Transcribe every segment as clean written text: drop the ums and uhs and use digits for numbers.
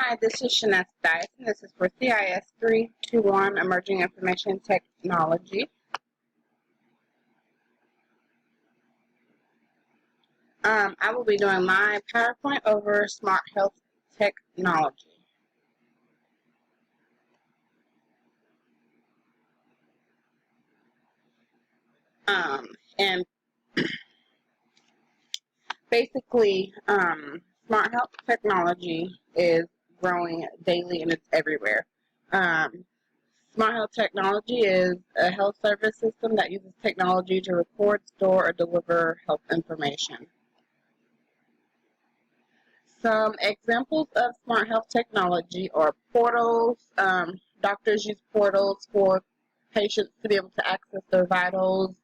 Hi, this is Shanette Dice, and this is for CIS 321 Emerging Information Technology. I will be doing my PowerPoint over Smart Health Technology. And basically, Smart Health Technology is growing daily and it's everywhere. Smart Health Technology is a health service system that uses technology to record, store, or deliver health information. Some examples of smart health technology are portals. Doctors use portals for patients to be able to access their vitals,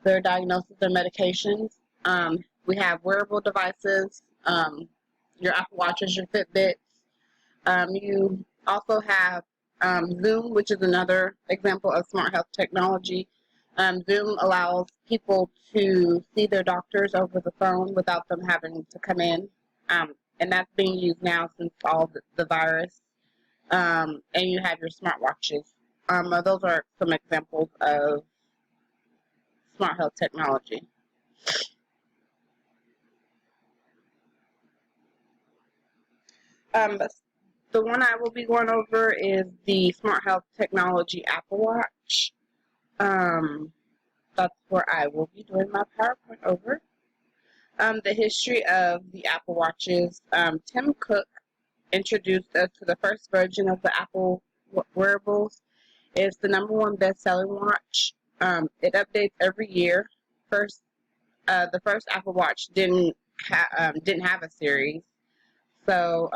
their diagnosis, their medications. We have wearable devices, your Apple Watches, your Fitbits. You also have Zoom, which is another example of smart health technology. Zoom allows people to see their doctors over the phone without them having to come in. And that's being used now since all the virus. And you have your smartwatches. Those are some examples of smart health technology. The one I will be going over is the Smart Health Technology Apple Watch. That's where I will be doing my PowerPoint over. The history of the Apple Watches. Tim Cook introduced us to the first version of the Apple wearables. It's the #1 best-selling watch. It updates every year. The first Apple Watch didn't have a series. So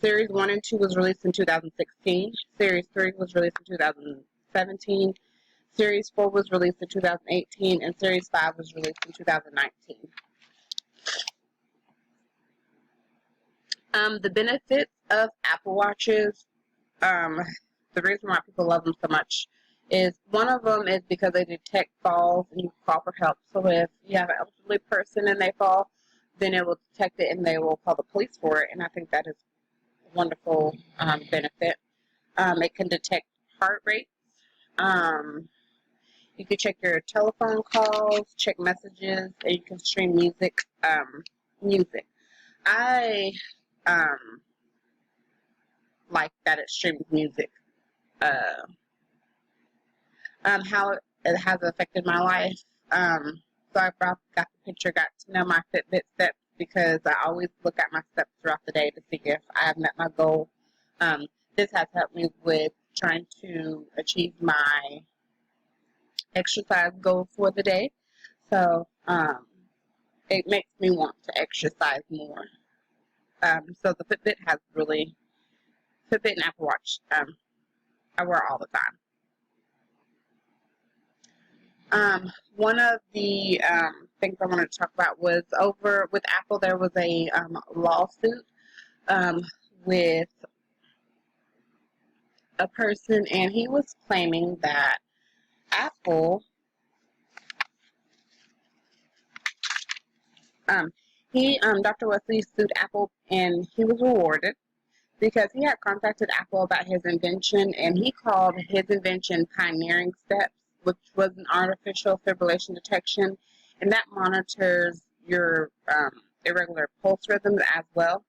Series 1 and 2 was released in 2016. Series 3 was released in 2017. Series 4 was released in 2018, and Series 5 was released in 2019. The benefits of Apple Watches, the reason why people love them so much is one of them is because they detect falls and you can call for help. So if you have an elderly person and they fall, then it will detect it and they will call the police for it. And I think that is a wonderful benefit. It can detect heart rates. You can check your telephone calls, check messages, and you can stream music. I like that it streams music. How it has affected my life. So I got the picture, got to know my Fitbit steps because I always look at my steps throughout the day to see if I have met my goal. This has helped me with trying to achieve my exercise goal for the day. So it makes me want to exercise more. So the Fitbit and Apple Watch, I wear all the time. One of the things I wanted to talk about was over with Apple, there was a lawsuit with a person, and he was claiming that Apple, Dr. Wesley sued Apple, and he was rewarded because he had contacted Apple about his invention, and he called his invention Pioneering Steps, which was an artificial fibrillation detection, and that monitors your irregular pulse rhythms as well.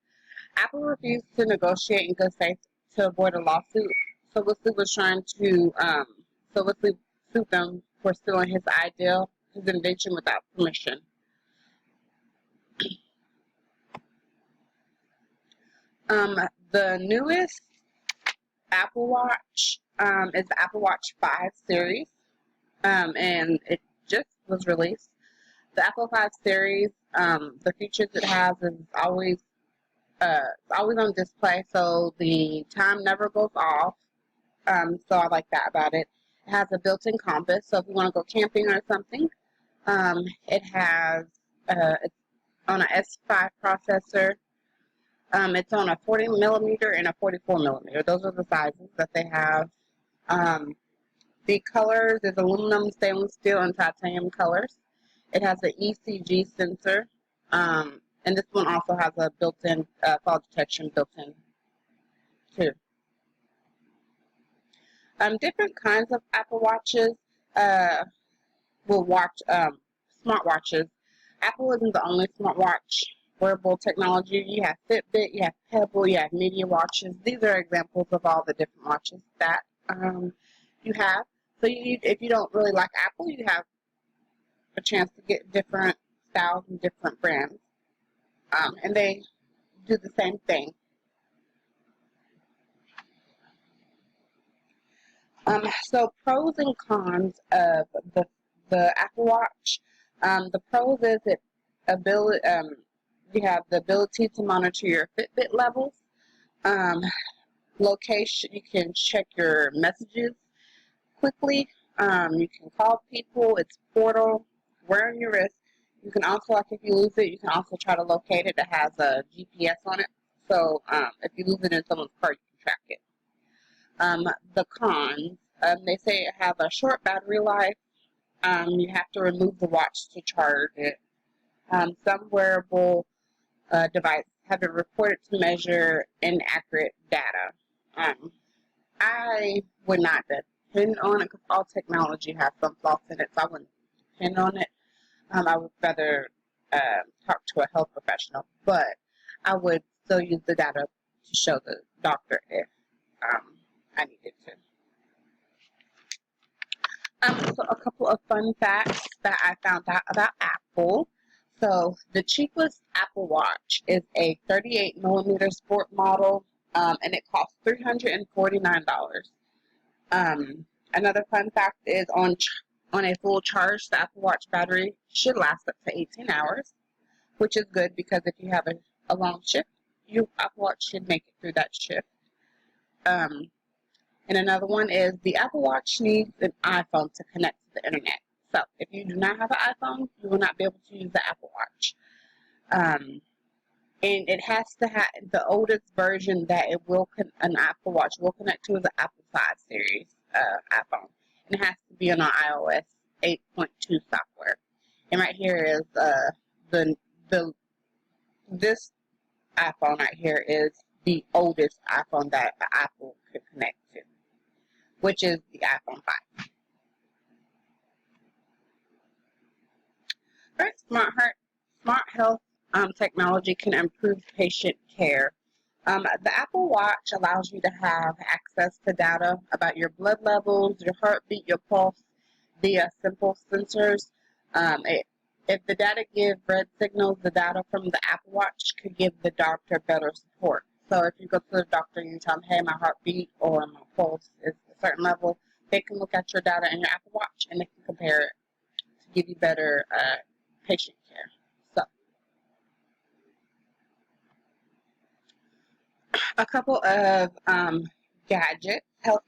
Apple refused to negotiate in good faith to avoid a lawsuit, so Wesley was trying to, Wesley sued them for stealing his invention without permission. The newest Apple Watch is the Apple Watch 5 series, and it just was released. The Apple 5 series, the features it has is always on display, so the time never goes off. So I like that about it. It has a built-in compass, so if you want to go camping or something, it's on an S5 processor. It's on a 40 millimeter and a 44 millimeter. Those are the sizes that they have. The colors is aluminum, stainless steel, and titanium colors. It has an ECG sensor, and this one also has a built-in fall detection built-in too. Different kinds of Apple Watches will watch smartwatches. Apple isn't the only smartwatch wearable technology. You have Fitbit, you have Pebble, you have Media watches. These are examples of all the different watches that you have. So if you don't really like Apple, you have a chance to get different styles and different brands. And they do the same thing. So pros and cons of the Apple Watch. The pros is you have the ability to monitor your Fitbit levels. Location, you can check your messages quickly. You can call people. It's portal. Wear on your wrist. You can also, like if you lose it, you can also try to locate it. It has a GPS on it. So if you lose it in someone's car, you can track it. The cons, they say it has a short battery life. You have to remove the watch to charge it. Some wearable devices have been reported to measure inaccurate data. I would not depend on it because all technology has some flaws in it, so I wouldn't depend on it. I would rather talk to a health professional, but I would still use the data to show the doctor if I needed to. So a couple of fun facts that I found out about Apple. So the cheapest Apple Watch is a 38 millimeter sport model, and it costs $349. Another fun fact is on a full charge, the Apple Watch battery should last up to 18 hours, which is good because if you have a long shift, your Apple Watch should make it through that shift. And another one is the Apple Watch needs an iPhone to connect to the internet. So if you do not have an iPhone, you will not be able to use the Apple Watch. And it has to have the oldest version that an Apple Watch will connect to is the Apple 5 series iPhone. And it has to be on an iOS 8.2 software. And right here is this iPhone right here is the oldest iPhone that the Apple could connect to, which is the iPhone 5. All right, smart health technology can improve patient care. The Apple Watch allows you to have access to data about your blood levels, your heartbeat, your pulse via simple sensors. If the data give red signals, the data from the Apple Watch could give the doctor better support. So if you go to the doctor and you tell them, hey, my heartbeat or my pulse is a certain level, they can look at your data in your Apple Watch and they can compare it to give you better patient care. So, a couple of health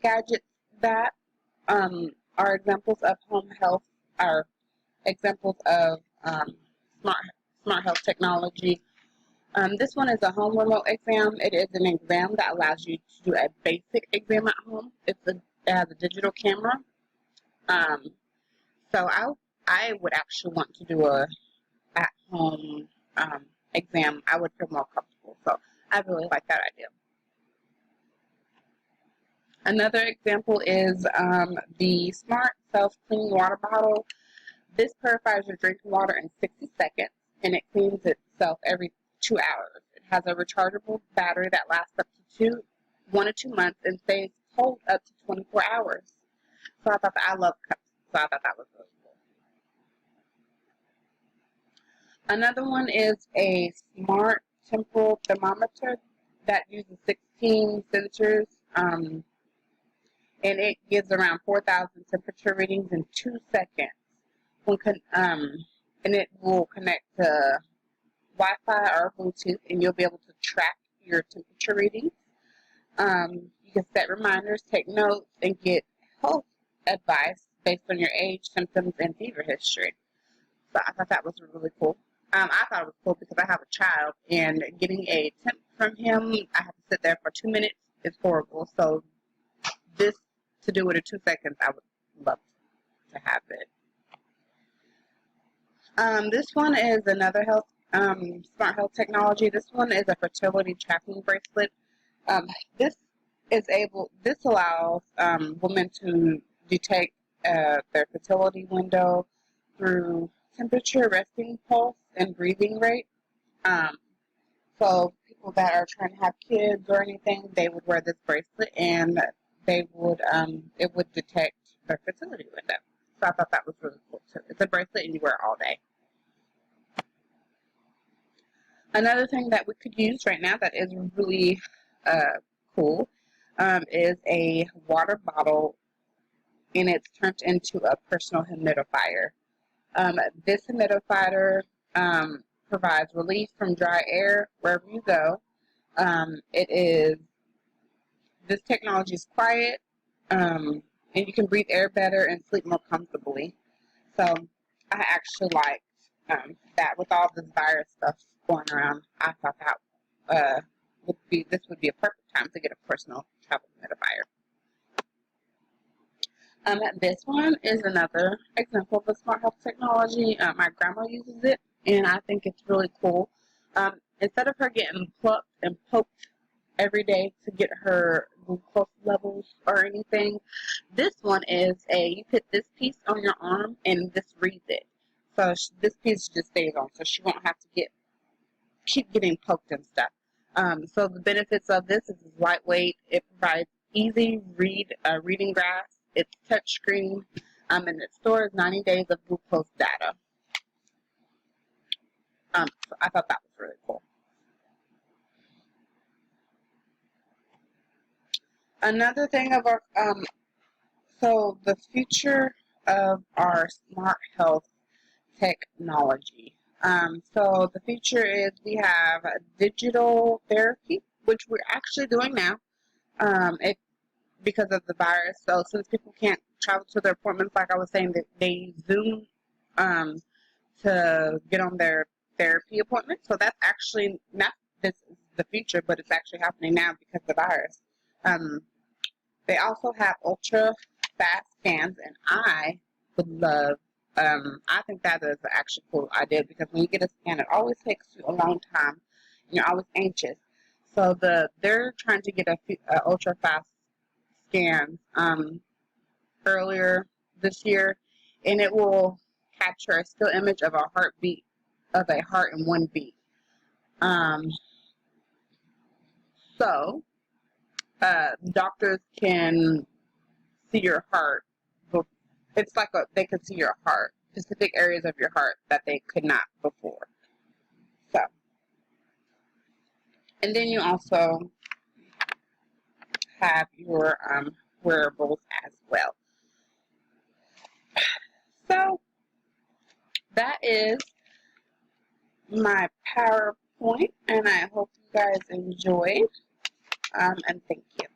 gadgets that are examples of home health, are examples of smart health technology. This one is a home remote exam. It is an exam that allows you to do a basic exam at home. It has a digital camera. So I would actually want to do a at home exam. I would feel more comfortable. So I really like that idea. Another example is the Smart Self-Clean Water Bottle. This purifies your drinking water in 60 seconds, and it cleans itself every 2 hours. It has a rechargeable battery that lasts up to 1 to 2 months and stays cold up to 24 hours. So I love cups, so I thought that was really cool. Another one is a smart temporal thermometer that uses 16 sensors, and it gives around 4,000 temperature readings in 2 seconds. And it will connect to Wi-Fi or Bluetooth, and you'll be able to track your temperature readings. You can set reminders, take notes, and get health advice based on your age, symptoms, and fever history. So I thought that was really cool. I thought it was cool because I have a child, and getting a temp from him, I have to sit there for 2 minutes. It's horrible. So this, to do it in 2 seconds, I would love to have it. This one is another smart health technology. This one is a fertility tracking bracelet. This this allows women to detect their fertility window through temperature, resting pulse, and breathing rate. Um, so people that are trying to have kids or anything, they would wear this bracelet, and it would detect their fertility window. So I thought that was really cool too. It's a bracelet, and you wear it all day. Another thing that we could use right now that is really cool is a water bottle, and it's turned into a personal humidifier. This humidifier provides relief from dry air wherever you go. This technology is quiet, and you can breathe air better and sleep more comfortably. So I actually liked that with all this virus stuff going around. I thought that this would be a perfect time to get a personal travel humidifier. This one is another example of a smart health technology. My grandma uses it, and I think it's really cool. Instead of her getting plucked and poked every day to get her glucose levels or anything, this one is you put this piece on your arm and this reads it. So this piece just stays on, so she won't have to keep getting poked and stuff. So the benefits of this is it's lightweight. It provides easy reading graphs. It's touchscreen, and it stores 90 days of glucose data. So I thought that was really cool. Another thing of our so the future of our smart health technology. So the future is we have digital therapy, which we're actually doing now. Because of the virus. So since people can't travel to their appointments, like I was saying, they Zoom to get on their therapy appointment. So that's actually not this is the future, but it's actually happening now because of the virus. They also have ultra fast scans, and I would love. I think that is an actually cool idea because when you get a scan, it always takes you a long time, and you're always anxious. So they're trying to get a ultra fast scans earlier this year, and it will capture a still image of a heartbeat of a heart in one beat. So doctors can see your heart. It's like they can see your heart, specific areas of your heart that they could not before. So, and then you also have your wearables as well. So that is my PowerPoint, and I hope you guys enjoyed. And thank you.